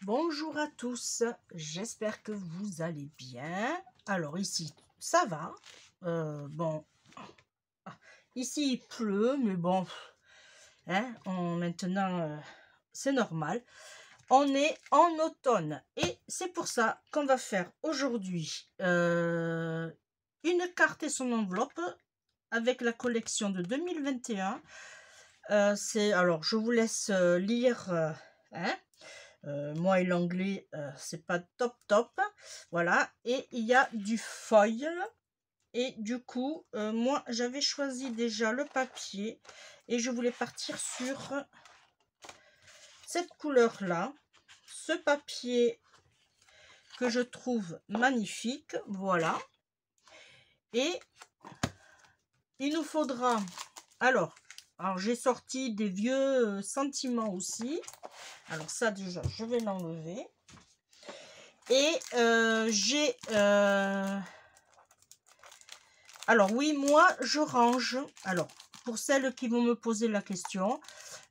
Bonjour à tous, j'espère que vous allez bien. Alors ici, ça va. Bon, ici il pleut, mais bon, hein, maintenant c'est normal. On est en automne et c'est pour ça qu'on va faire aujourd'hui une carte et son enveloppe avec la collection de 2021. Alors, je vous laisse lire, hein. Moi et l'anglais, c'est pas top. Voilà, et il y a du foil. Et du coup, moi, j'avais choisi déjà le papier. Et je voulais partir sur cette couleur-là. Ce papier que je trouve magnifique. Voilà. Et il nous faudra... Alors j'ai sorti des vieux sentiments aussi. Alors ça déjà, je vais l'enlever. Et j'ai... Alors oui, moi, je range. Alors, pour celles qui vont me poser la question,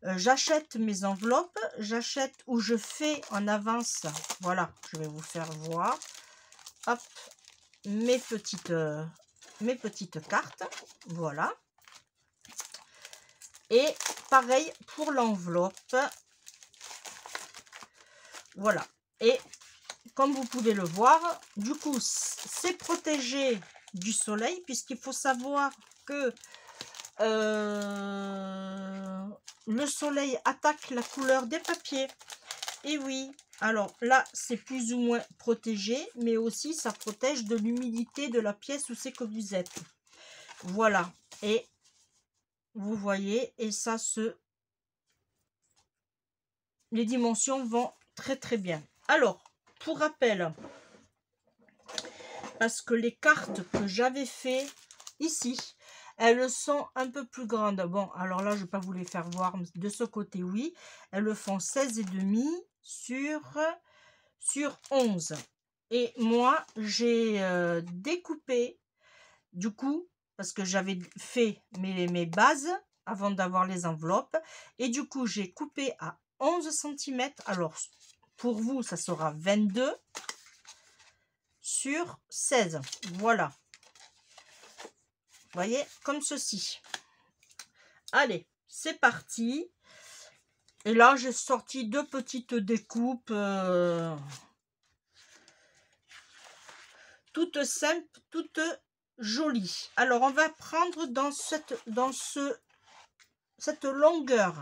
j'achète mes enveloppes, j'achète ou je fais en avance. Voilà, je vais vous faire voir. Hop, mes petites cartes. Voilà. Et pareil pour l'enveloppe. Voilà. Et comme vous pouvez le voir, du coup, c'est protégé du soleil, puisqu'il faut savoir que le soleil attaque la couleur des papiers. Et oui, alors là, c'est plus ou moins protégé, mais aussi ça protège de l'humidité de la pièce où c'est que vous êtes. Voilà. Et vous voyez, et ça les dimensions vont très bien. Alors, pour rappel, parce que les cartes que j'avais fait ici, elles sont un peu plus grandes. Bon, alors là, je ne vais pas vous les faire voir. De ce côté, oui. Elles le font 16,5 sur 11. Et moi, j'ai découpé, du coup, parce que j'avais fait mes bases avant d'avoir les enveloppes. Et du coup, j'ai coupé à 11 cm. Alors, pour vous, ça sera 22 sur 16. Voilà. Vous voyez, comme ceci. Allez, c'est parti. Et là, j'ai sorti deux petites découpes. Toutes simples, toutes jolies. Alors, on va prendre dans cette longueur.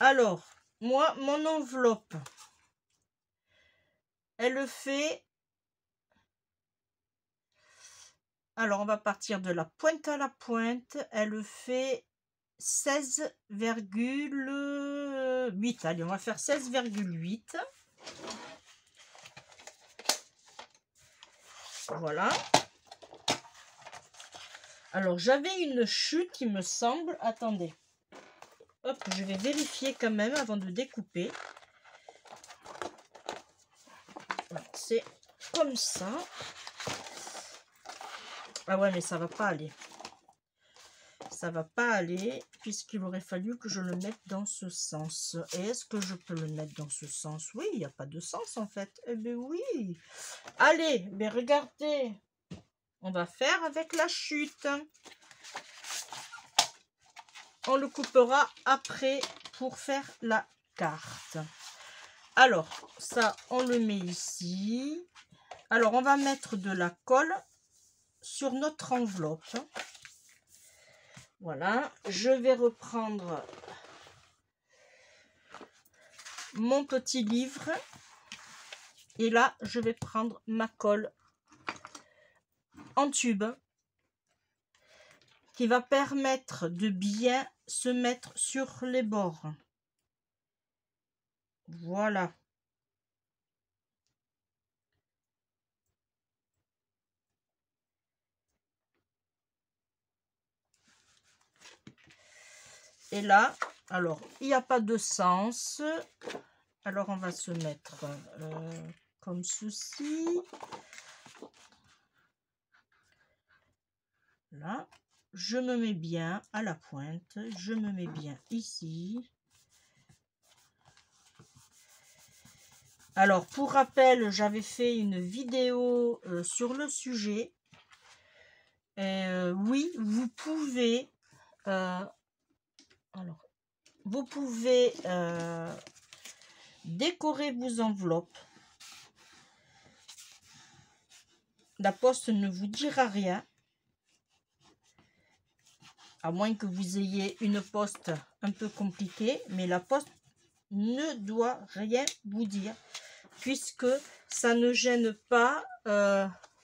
Alors, moi, mon enveloppe, elle fait... Alors, on va partir de la pointe à la pointe. Elle fait 16,8. Allez, on va faire 16,8. Voilà. Alors, j'avais une chute, il me semble. Attendez. Hop, je vais vérifier quand même avant de découper. C'est comme ça. Ah ouais, mais ça va pas aller. Ça va pas aller, puisqu'il aurait fallu que je le mette dans ce sens. Et est-ce que je peux le mettre dans ce sens? Oui, il n'y a pas de sens en fait. Eh bien oui. Allez, mais regardez. On va faire avec la chute. On le coupera après pour faire la carte. Alors, ça, on le met ici. Alors, on va mettre de la colle sur notre enveloppe. Voilà, je vais reprendre mon petit livre et là je vais prendre ma colle en tube qui va permettre de bien se mettre sur les bords. Voilà. Et là, alors, il n'y a pas de sens. Alors, on va se mettre comme ceci. Là, je me mets bien à la pointe. Je me mets bien ici. Alors, pour rappel, j'avais fait une vidéo sur le sujet. Oui, vous pouvez... alors, vous pouvez décorer vos enveloppes. La poste ne vous dira rien. À moins que vous ayez une poste un peu compliquée. Mais la poste ne doit rien vous dire. Puisque ça ne gêne pas...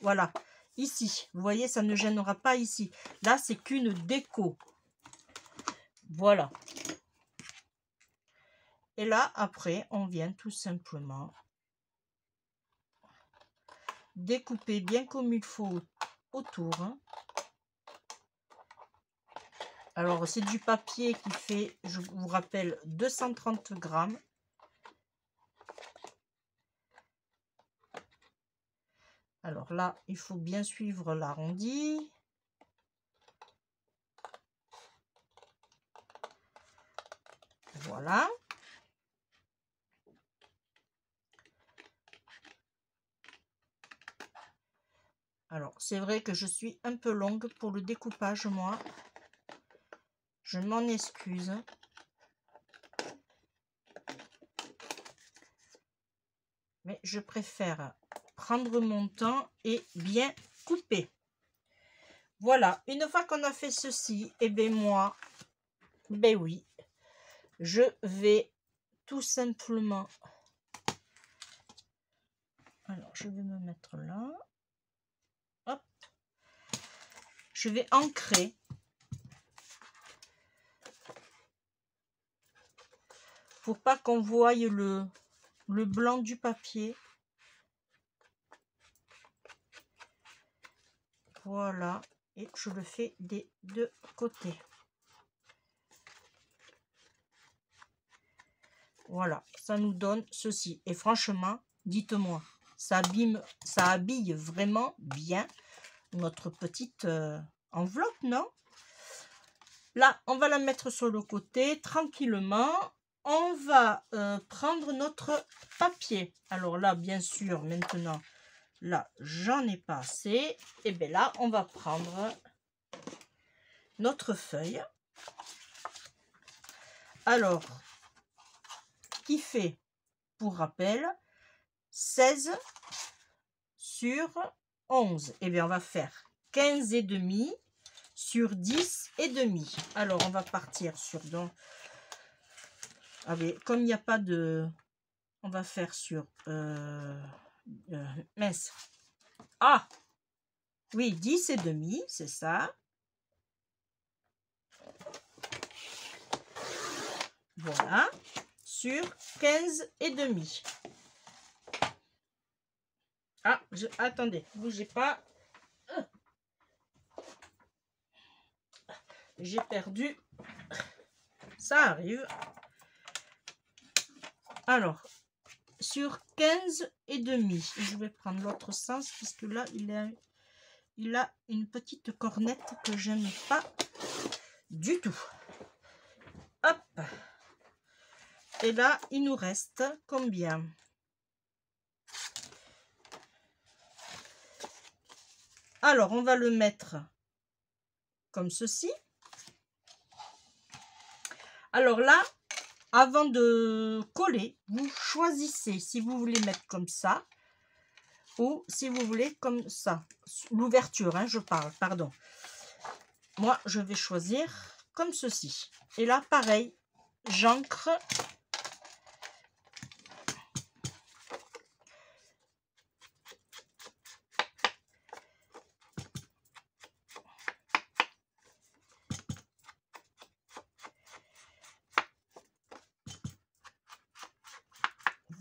voilà. Ici, vous voyez, ça ne gênera pas ici. Là, c'est qu'une déco. Voilà. Et là, après, on vient tout simplement découper bien comme il faut autour. Alors, c'est du papier qui fait, je vous rappelle, 230 grammes. Alors là, il faut bien suivre l'arrondi. Voilà. Alors, c'est vrai que je suis un peu longue pour le découpage, moi. Je m'en excuse. Mais je préfère prendre mon temps et bien couper. Voilà, une fois qu'on a fait ceci, et bien moi, ben oui, je vais tout simplement... Alors, je vais me mettre là. Hop. Je vais ancrer. Pour pas qu'on voie le blanc du papier. Voilà. Et je le fais des deux côtés. Voilà. Ça nous donne ceci. Et franchement, dites-moi, ça habille vraiment bien notre petite enveloppe, non? Là, on va la mettre sur le côté tranquillement. On va prendre notre papier. Alors là, bien sûr, maintenant, là, j'en ai pas assez. Et bien là, on va prendre notre feuille. Alors, qui fait, pour rappel, 16 sur 11. Et bien, on va faire 15 et demi sur 10 et demi. Alors, on va partir sur... Donc, allez, comme il n'y a pas de... On va faire sur... mince. Ah! Oui, 10 et demi, c'est ça. Voilà. Sur 15 et demi. Ah, attendez, bougez pas. J'ai perdu. Ça arrive. Alors, sur 15 et demi, je vais prendre l'autre sens puisque là, il a une petite cornette que j'aime pas du tout. Hop. Et là, il nous reste combien? Alors, on va le mettre comme ceci. Alors là, avant de coller, vous choisissez si vous voulez mettre comme ça ou si vous voulez comme ça. L'ouverture, hein, je parle, pardon. Moi, je vais choisir comme ceci. Et là, pareil, j'ancre.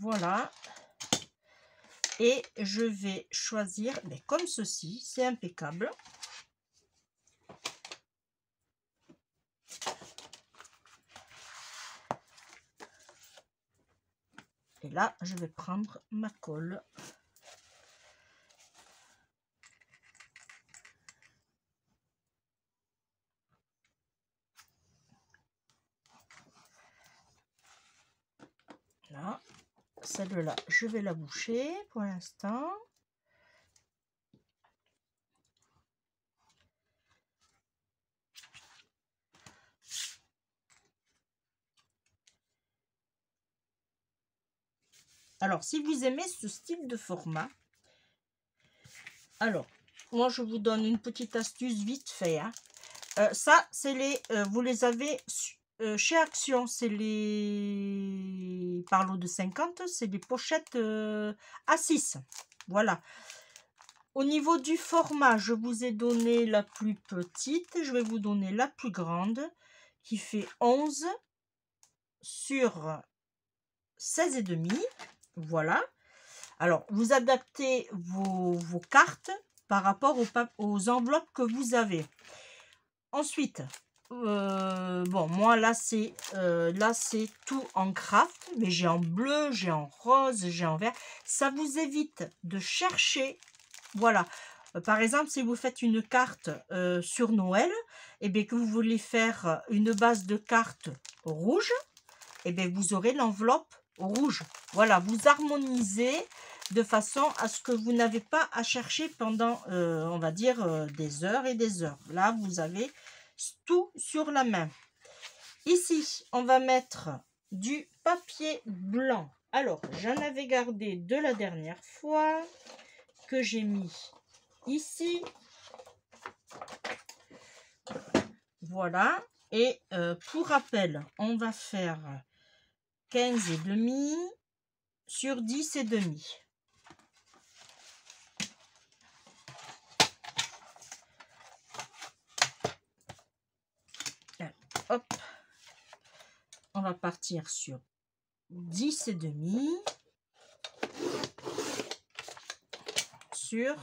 Voilà. Et je vais choisir mais comme ceci, c'est impeccable. Et là, je vais prendre ma colle. Là. celle-là, je vais la boucher pour l'instant. Alors, si vous aimez ce style de format, alors, moi, je vous donne une petite astuce vite fait. Hein. Ça, c'est les, vous les avez chez Action, c'est les, par lot de 50, c'est des pochettes A6. Voilà. Au niveau du format, je vous ai donné la plus petite, je vais vous donner la plus grande, qui fait 11 sur 16,5. Voilà. Alors, vous adaptez vos cartes par rapport aux enveloppes que vous avez. Ensuite, bon, moi là c'est tout en craft, mais j'ai en bleu, j'ai en rose, j'ai en vert. Ça vous évite de chercher. Voilà. Par exemple, si vous faites une carte sur Noël, et bien que vous voulez faire une base de cartes rouge, et bien vous aurez l'enveloppe rouge. Voilà, vous harmonisez de façon à ce que vous n'avez pas à chercher pendant, on va dire, des heures et des heures. Là, vous avez tout sur la main. Ici, on va mettre du papier blanc. Alors, j'en avais gardé de la dernière fois que j'ai mis ici. Voilà. Et pour rappel, on va faire 15,5 sur 10,5. Hop, on va partir sur 10,5 sur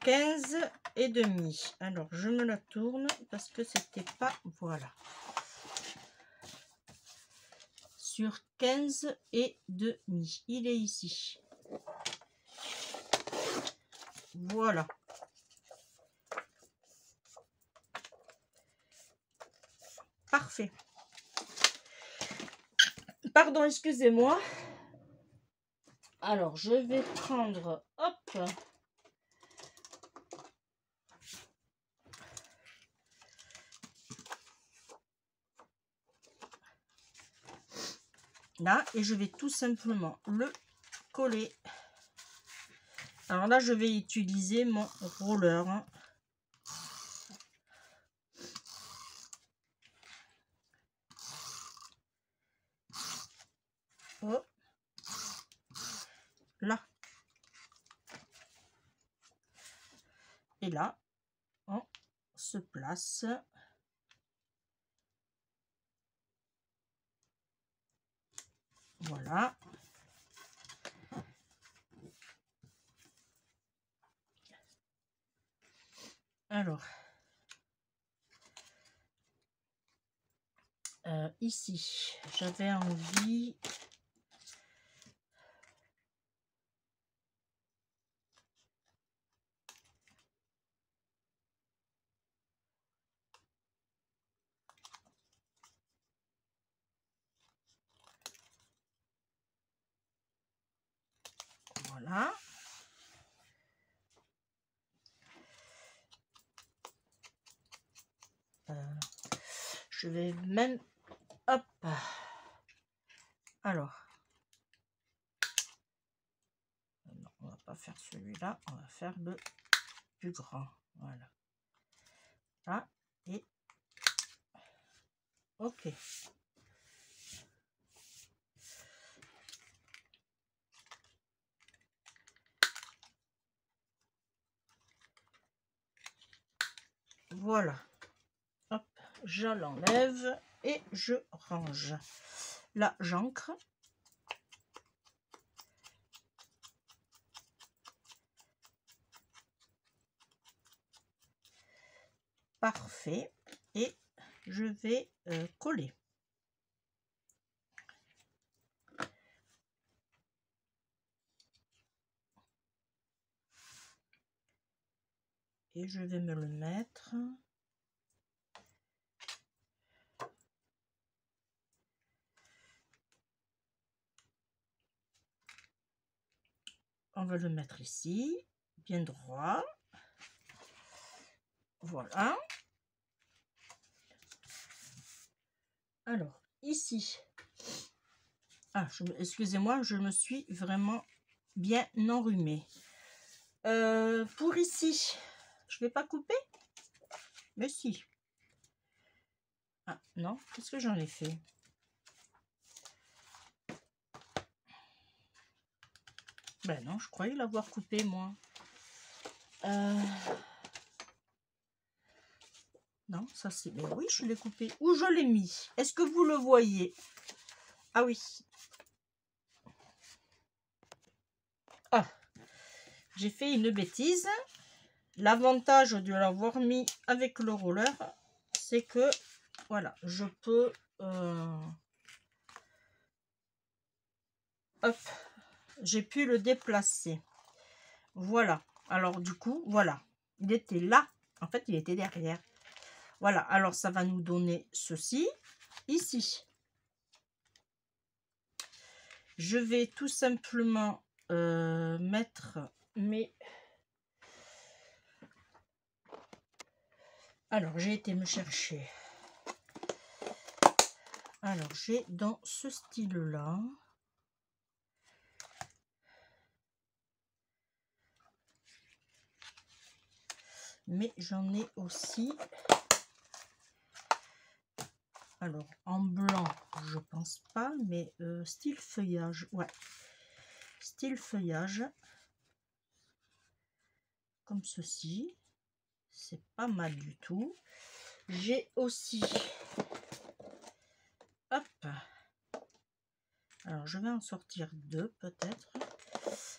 15,5. Alors, je me la tourne parce que c'était pas... Voilà. Sur 15,5. Il est ici. Voilà. Parfait. Pardon, excusez-moi. Alors, je vais prendre... Hop. Là, et je vais tout simplement le coller. Alors là, je vais utiliser mon roller. Oh. Là. Et là, on se place. Voilà. Alors, ici, j'avais envie... Voilà. Je vais même... Hop. Alors. Non, on va pas faire celui-là. On va faire le plus grand. Voilà. Là. Et... Ok. Voilà. Hop. Je l'enlève et je range. Là, j'ancre. Parfait. Et je vais coller. Et je vais me le mettre. on va le mettre ici, bien droit. Voilà. Alors, ici. Ah, excusez-moi, je me suis vraiment bien enrhumée. Pour ici, je vais pas couper? Mais si. Ah, non, qu'est-ce que j'en ai fait? Ben non, je croyais l'avoir coupé, moi. Non, ça c'est... Mais oui, je l'ai coupé. Où je l'ai mis? Est-ce que vous le voyez? Ah oui. Ah, j'ai fait une bêtise. L'avantage de l'avoir mis avec le roller, c'est que, voilà, je peux... hop, j'ai pu le déplacer. Voilà. Alors, du coup, voilà. Il était là. En fait, il était derrière. Voilà. Alors, ça va nous donner ceci. Ici. Je vais tout simplement mettre mes... Alors, j'ai été me chercher. Alors, j'ai dans ce style-là. Mais j'en ai aussi... Alors, en blanc, je pense pas, mais style feuillage. Ouais. Style feuillage. Comme ceci. C'est pas mal du tout. J'ai aussi... Hop. Alors, je vais en sortir deux, peut-être.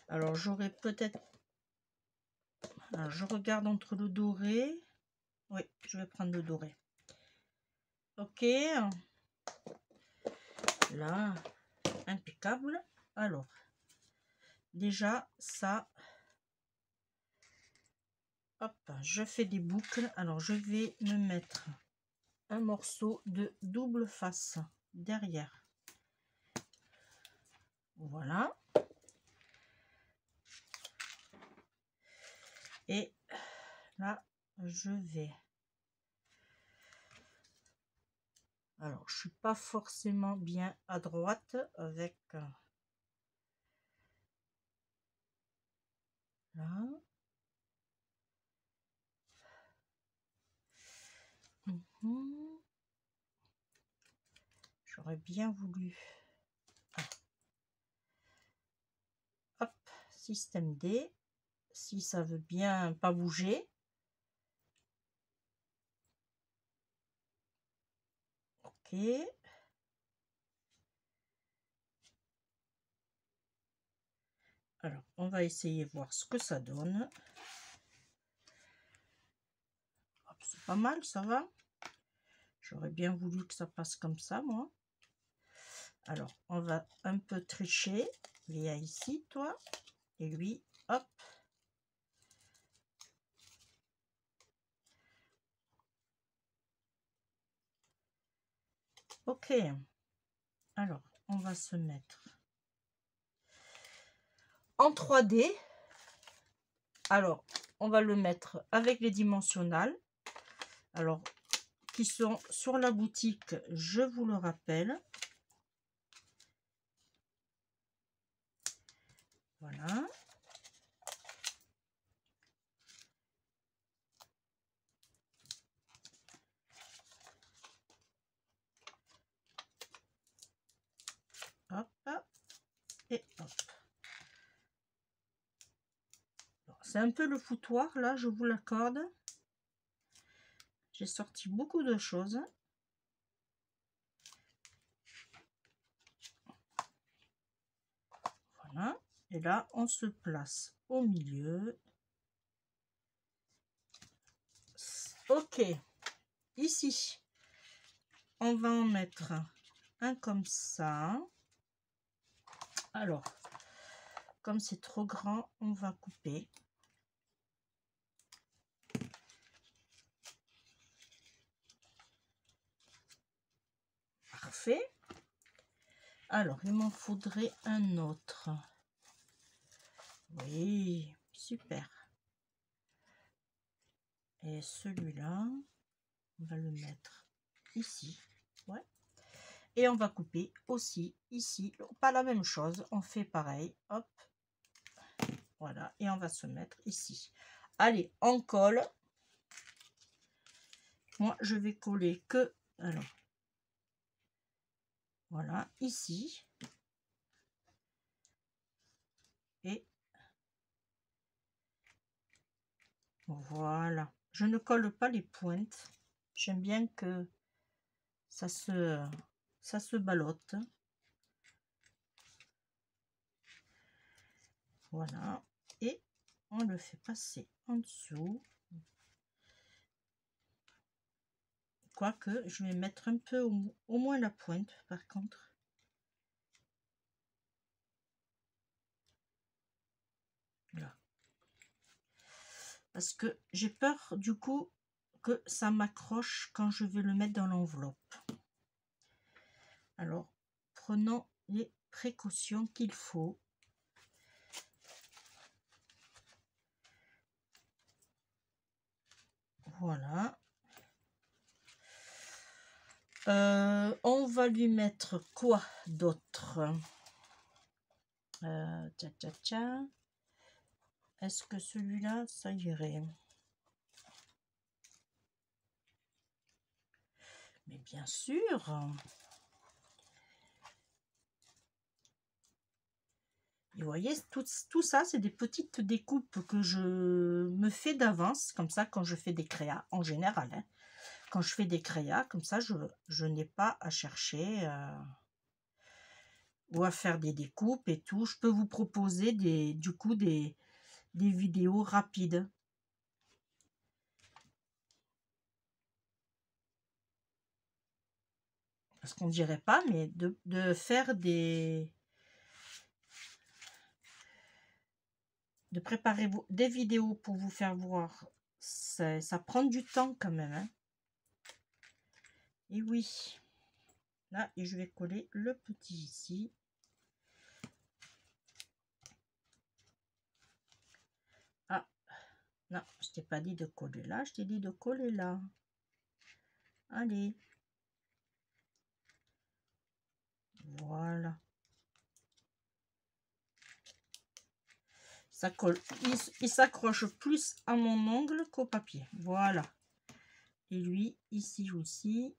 Alors, j'aurais peut-être... Alors, je regarde entre le doré. Oui, je vais prendre le doré. Ok. Là, impeccable. Alors, déjà, ça... Hop, je fais des boucles. Alors, je vais me mettre un morceau de double face derrière. Voilà. Et là, je vais... Alors, je suis pas forcément bien à droite avec... Là. J'aurais bien voulu... Ah. Hop, système D. Si ça veut bien pas bouger. Ok. Alors, on va essayer de voir ce que ça donne. C'est pas mal, ça va. J'aurais bien voulu que ça passe comme ça, moi. Alors, on va un peu tricher. Viens ici, toi. Et lui, hop. Ok. Alors, on va se mettre en 3D. Alors, on va le mettre avec les dimensionnels. Alors, qui sont sur la boutique, je vous le rappelle. Voilà. Hop. Et hop. C'est un peu le foutoir, là, je vous l'accorde. J'ai sorti beaucoup de choses. Voilà. Et là, on se place au milieu. Ok. Ici, on va en mettre un comme ça. Alors, comme c'est trop grand, on va couper. Parfait. Alors, il m'en faudrait un autre. Oui, super. Et celui-là, on va le mettre ici. Ouais. Et on va couper aussi ici. Pas la même chose, on fait pareil. Hop. Voilà. Et on va se mettre ici. Allez, on colle. Moi, je vais coller que... Alors, voilà, ici. Et voilà. Je ne colle pas les pointes. J'aime bien que ça se ballotte. Voilà. Et on le fait passer en dessous. Quoique, je vais mettre un peu au moins la pointe, par contre. Là. Parce que j'ai peur, du coup, que ça m'accroche quand je vais le mettre dans l'enveloppe. Alors, prenons les précautions qu'il faut. Voilà. On va lui mettre quoi d'autre? Est-ce que celui-là, ça irait? Mais bien sûr. Et vous voyez, tout ça, c'est des petites découpes que je me fais d'avance, comme ça, quand je fais des créas, en général. Hein. Quand je fais des créas, comme ça, je n'ai pas à chercher ou à faire des découpes et tout. Je peux vous proposer du coup des vidéos rapides. Parce qu'on dirait pas, mais de faire de préparer des vidéos pour vous faire voir, ça prend du temps quand même. Hein. Et oui. Là, et je vais coller le petit ici. Ah, non, je t'ai pas dit de coller là, je t'ai dit de coller là. Allez. Voilà. Ça colle. Il s'accroche plus à mon ongle qu'au papier. Voilà. Et lui, ici aussi.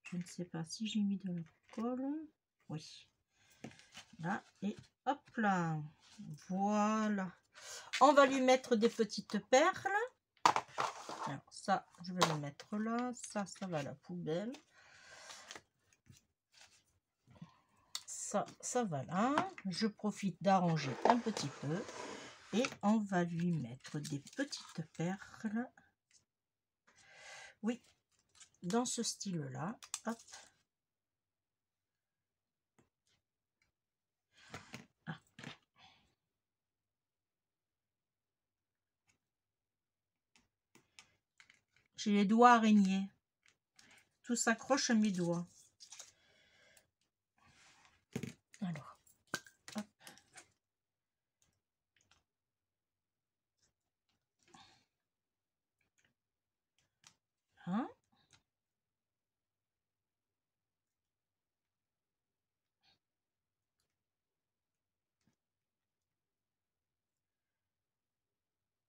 Je ne sais pas si j'ai mis de la colle. Oui. Là, et hop là. Voilà. On va lui mettre des petites perles. Alors, ça, je vais le mettre là. Ça va à la poubelle. Ça va là. Je profite d'arranger un petit peu. Et on va lui mettre des petites perles. Oui, dans ce style-là. Hop. Ah. J'ai les doigts araignées. Tout s'accroche à mes doigts. Alors, hop. Hein?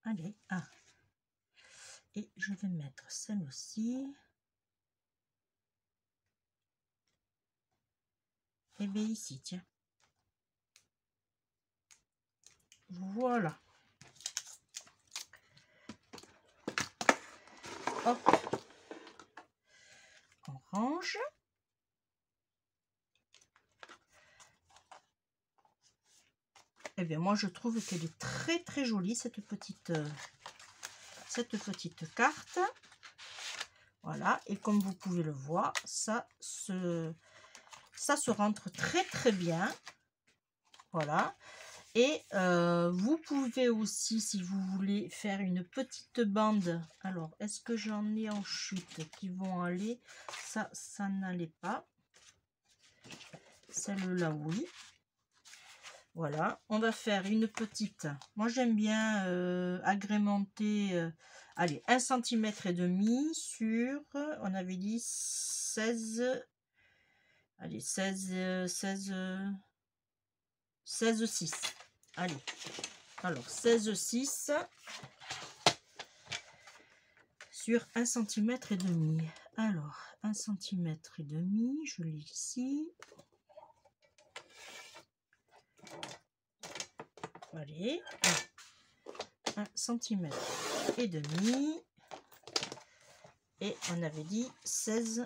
Allez, ah. Et je vais mettre celle-ci. Et bien ici, tiens. Voilà. Hop. On range. Et bien moi je trouve qu'elle est très très jolie cette petite carte. Voilà, et comme vous pouvez le voir, ça se rentre très très bien. Voilà. Et vous pouvez aussi, si vous voulez, faire une petite bande. Alors, est-ce que j'en ai en chute qui vont aller? Ça n'allait pas. Celle-là, oui. Voilà, on va faire une petite. Moi, j'aime bien agrémenter. Allez, 1,5 cm sur, on avait dit 16. Allez, 16,6. Allez, alors 16,6 sur 1,5 cm. Alors, 1,5 cm, je l'ai ici. Allez, 1,5 cm. Et on avait dit 16.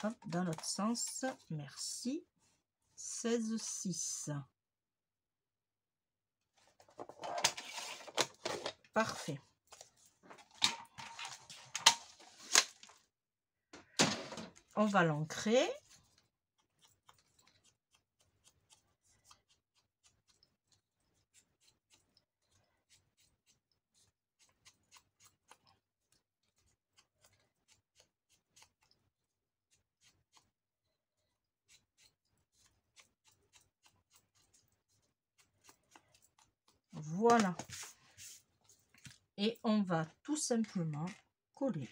Hop, dans l'autre sens, merci. 16,6. Parfait. On va l'ancrer. Voilà. Et on va tout simplement coller.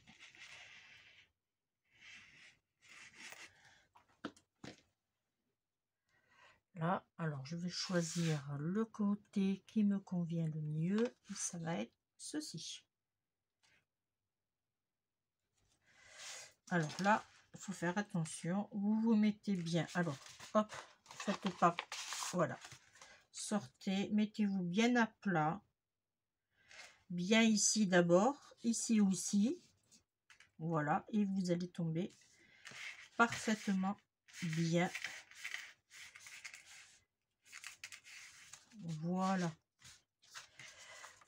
Là, alors je vais choisir le côté qui me convient le mieux. Et ça va être ceci. Alors là, il faut faire attention. Vous vous mettez bien. Alors, hop, faites pas. Voilà. Sortez, mettez-vous bien à plat. Bien ici d'abord. Ici aussi. Voilà. Et vous allez tomber parfaitement bien. Voilà.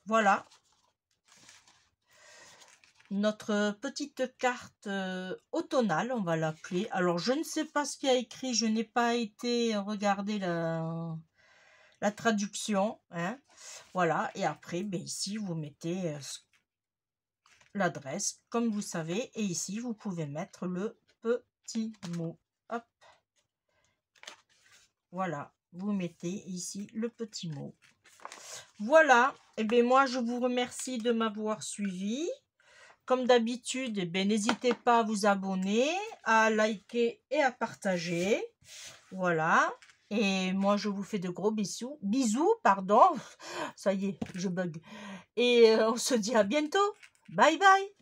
Voilà. Notre petite carte automnale, on va l'appeler. Alors, je ne sais pas ce qu'il y a écrit. Je n'ai pas été regarder la traduction. Hein. Voilà. Et après, ben, ici, vous mettez l'adresse, comme vous savez. Et ici, vous pouvez mettre le petit mot. Hop. Voilà. Vous mettez ici le petit mot. Voilà. Et bien, moi, je vous remercie de m'avoir suivi. Comme d'habitude, eh bien, n'hésitez pas à vous abonner, à liker et à partager. Voilà. Et moi, je vous fais de gros bisous. Bisous, pardon. Ça y est, je bug. Et on se dit à bientôt. Bye bye.